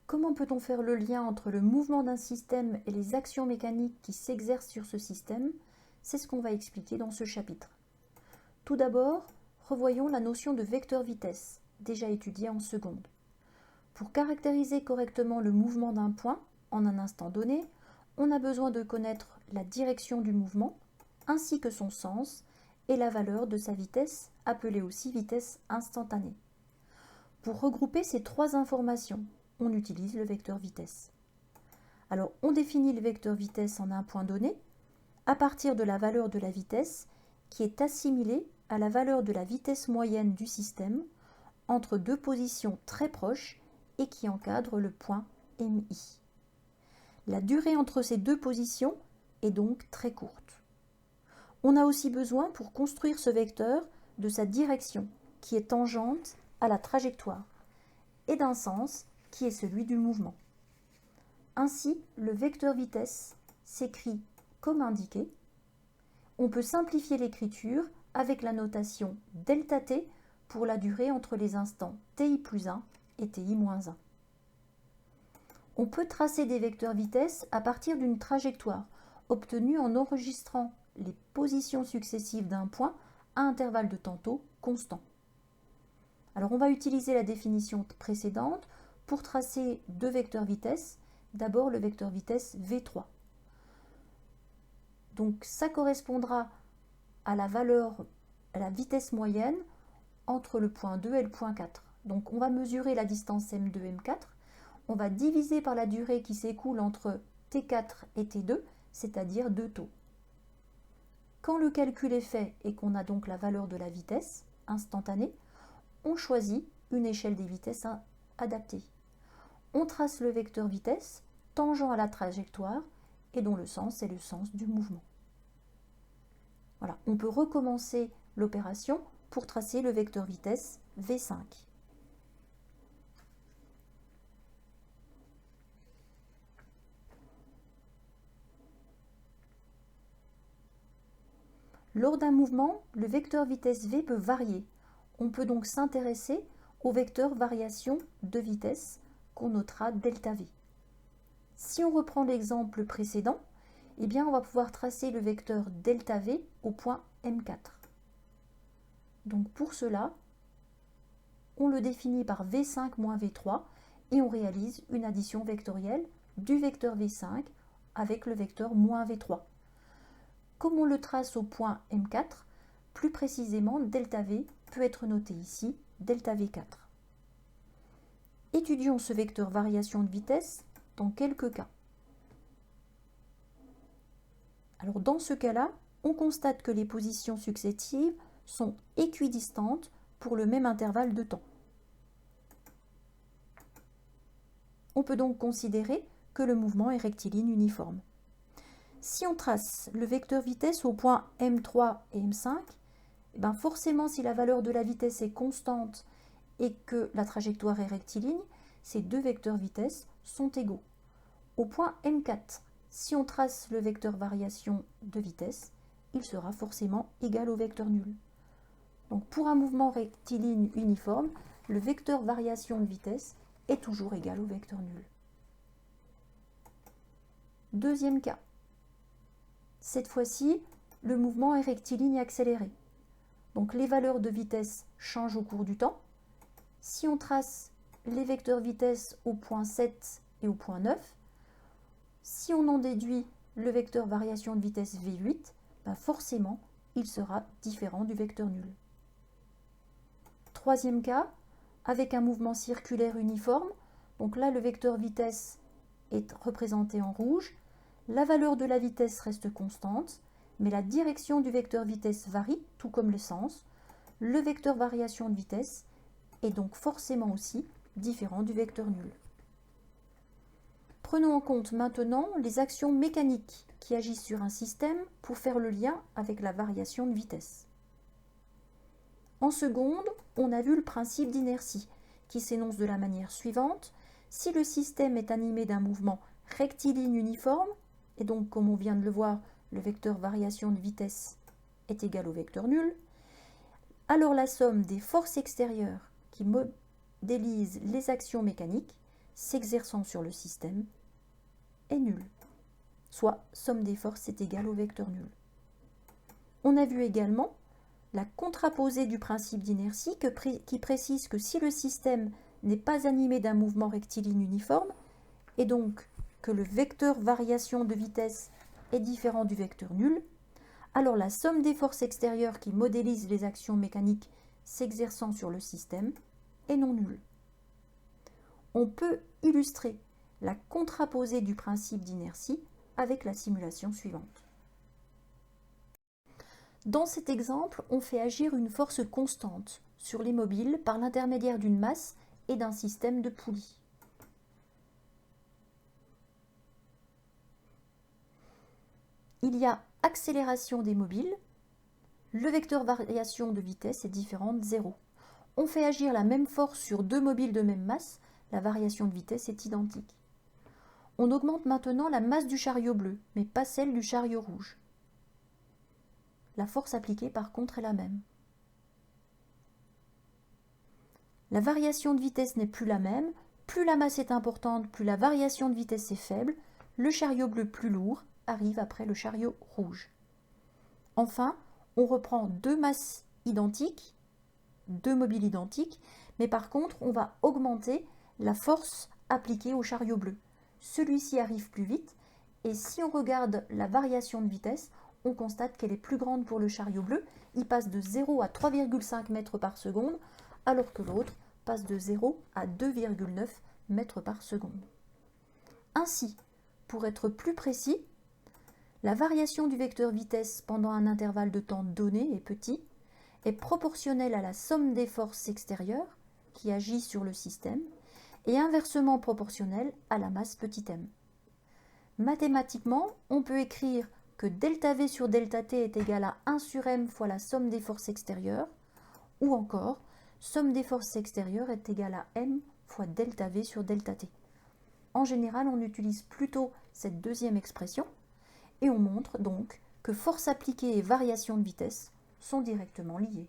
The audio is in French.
Comment peut-on faire le lien entre le mouvement d'un système et les actions mécaniques qui s'exercent sur ce système? C'est ce qu'on va expliquer dans ce chapitre. Tout d'abord, revoyons la notion de vecteur vitesse, déjà étudiée en seconde. Pour caractériser correctement le mouvement d'un point en un instant donné, on a besoin de connaître la direction du mouvement, ainsi que son sens et la valeur de sa vitesse, appelée aussi vitesse instantanée. Pour regrouper ces trois informations, on utilise le vecteur vitesse. Alors, on définit le vecteur vitesse en un point donné, à partir de la valeur de la vitesse qui est assimilée à la valeur de la vitesse moyenne du système entre deux positions très proches et qui encadre le point MI. La durée entre ces deux positions est donc très courte. On a aussi besoin pour construire ce vecteur de sa direction qui est tangente à la trajectoire et d'un sens qui est celui du mouvement. Ainsi, le vecteur vitesse s'écrit comme indiqué. On peut simplifier l'écriture avec la notation ΔT pour la durée entre les instants TI plus 1 et TI moins 1. On peut tracer des vecteurs vitesse à partir d'une trajectoire obtenue en enregistrant les positions successives d'un point à intervalles de temps tau constants. Alors on va utiliser la définition précédente pour tracer deux vecteurs vitesse. D'abord le vecteur vitesse V3. Donc ça correspondra à la vitesse moyenne entre le point 2 et le point 4. Donc on va mesurer la distance M2, M4. On va diviser par la durée qui s'écoule entre T4 et T2, c'est-à-dire 2 taux. Quand le calcul est fait et qu'on a donc la valeur de la vitesse instantanée, on choisit une échelle des vitesses adaptée. On trace le vecteur vitesse tangent à la trajectoire et dont le sens est le sens du mouvement. Voilà, on peut recommencer l'opération pour tracer le vecteur vitesse V5. Lors d'un mouvement, le vecteur vitesse V peut varier. On peut donc s'intéresser au vecteur variation de vitesse qu'on notera ΔV. Si on reprend l'exemple précédent, eh bien on va pouvoir tracer le vecteur ΔV au point M4. Donc pour cela, on le définit par V5 moins V3 et on réalise une addition vectorielle du vecteur V5 avec le vecteur moins V3. Comme on le trace au point M4, plus précisément ΔV peut être noté ici ΔV4. Étudions ce vecteur variation de vitesse dans quelques cas. Alors dans ce cas-là, on constate que les positions successives sont équidistantes pour le même intervalle de temps. On peut donc considérer que le mouvement est rectiligne uniforme. Si on trace le vecteur vitesse au point M3 et M5, forcément si la valeur de la vitesse est constante et que la trajectoire est rectiligne, ces deux vecteurs vitesse sont égaux. Au point M4, si on trace le vecteur variation de vitesse, il sera forcément égal au vecteur nul. Donc pour un mouvement rectiligne uniforme, le vecteur variation de vitesse est toujours égal au vecteur nul. Deuxième cas. Cette fois-ci, le mouvement est rectiligne accéléré. Donc les valeurs de vitesse changent au cours du temps. Si on trace les vecteurs vitesse au point 7 et au point 9, si on en déduit le vecteur variation de vitesse V8, forcément, il sera différent du vecteur nul. Troisième cas, avec un mouvement circulaire uniforme, donc là le vecteur vitesse est représenté en rouge, la valeur de la vitesse reste constante, mais la direction du vecteur vitesse varie, tout comme le sens. Le vecteur variation de vitesse est donc forcément aussi différent du vecteur nul. Prenons en compte maintenant les actions mécaniques qui agissent sur un système pour faire le lien avec la variation de vitesse. En seconde, on a vu le principe d'inertie qui s'énonce de la manière suivante. Si le système est animé d'un mouvement rectiligne uniforme, et donc comme on vient de le voir, le vecteur variation de vitesse est égal au vecteur nul, alors la somme des forces extérieures qui modélisent les actions mécaniques s'exerçant sur le système est nul. Soit somme des forces est égale au vecteur nul. On a vu également la contraposée du principe d'inertie qui précise que si le système n'est pas animé d'un mouvement rectiligne uniforme, et donc que le vecteur variation de vitesse est différent du vecteur nul, alors la somme des forces extérieures qui modélisent les actions mécaniques s'exerçant sur le système est non nulle. On peut illustrer la contraposée du principe d'inertie avec la simulation suivante. Dans cet exemple, on fait agir une force constante sur les mobiles par l'intermédiaire d'une masse et d'un système de poulies. Il y a accélération des mobiles, le vecteur variation de vitesse est différent de 0. On fait agir la même force sur deux mobiles de même masse, la variation de vitesse est identique. On augmente maintenant la masse du chariot bleu, mais pas celle du chariot rouge. La force appliquée par contre est la même. La variation de vitesse n'est plus la même, plus la masse est importante, plus la variation de vitesse est faible, le chariot bleu plus lourd arrive après le chariot rouge. Enfin, on reprend deux masses identiques, deux mobiles identiques, mais par contre on va augmenter la force appliquée au chariot bleu. Celui-ci arrive plus vite, et si on regarde la variation de vitesse, on constate qu'elle est plus grande pour le chariot bleu. Il passe de 0 à 3,5 mètres par seconde, alors que l'autre passe de 0 à 2,9 mètres par seconde. Ainsi, pour être plus précis, la variation du vecteur vitesse pendant un intervalle de temps donné est petit, est proportionnelle à la somme des forces extérieures qui agissent sur le système, et inversement proportionnelle à la masse petit m. Mathématiquement, on peut écrire que ΔV sur ΔT est égal à 1 sur m fois la somme des forces extérieures, ou encore, somme des forces extérieures est égale à m fois ΔV sur ΔT. En général, on utilise plutôt cette deuxième expression, et on montre donc que force appliquée et variation de vitesse sont directement liées.